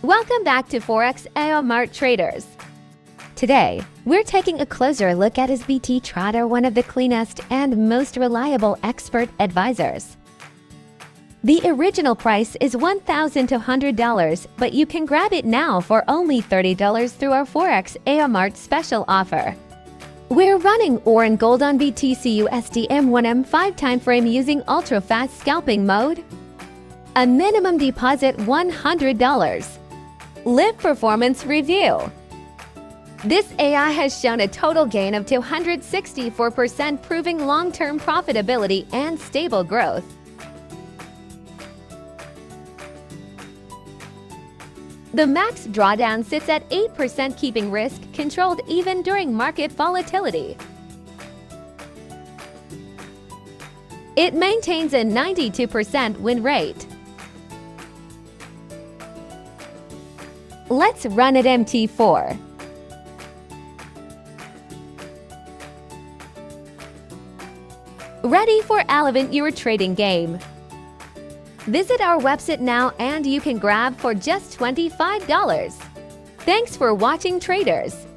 Welcome back to Forex Smart Traders. Today, we're taking a closer look at his BTTrader, one of the cleanest and most reliable expert advisors. The original price is $1,200, but you can grab it now for only $30 through our Forex Smart special offer. We're running ore and gold on BTCUSD M1 M5 timeframe using ultra-fast scalping mode. A minimum deposit $100. Live performance review. This AI has shown a total gain of 264%, proving long-term profitability and stable growth. The max drawdown sits at 8%, keeping risk controlled even during market volatility. It maintains a 92% win rate. Let's run it MT4. Ready for elevate your trading game. Visit our website now and you can grab for just $25. Thanks for watching, traders.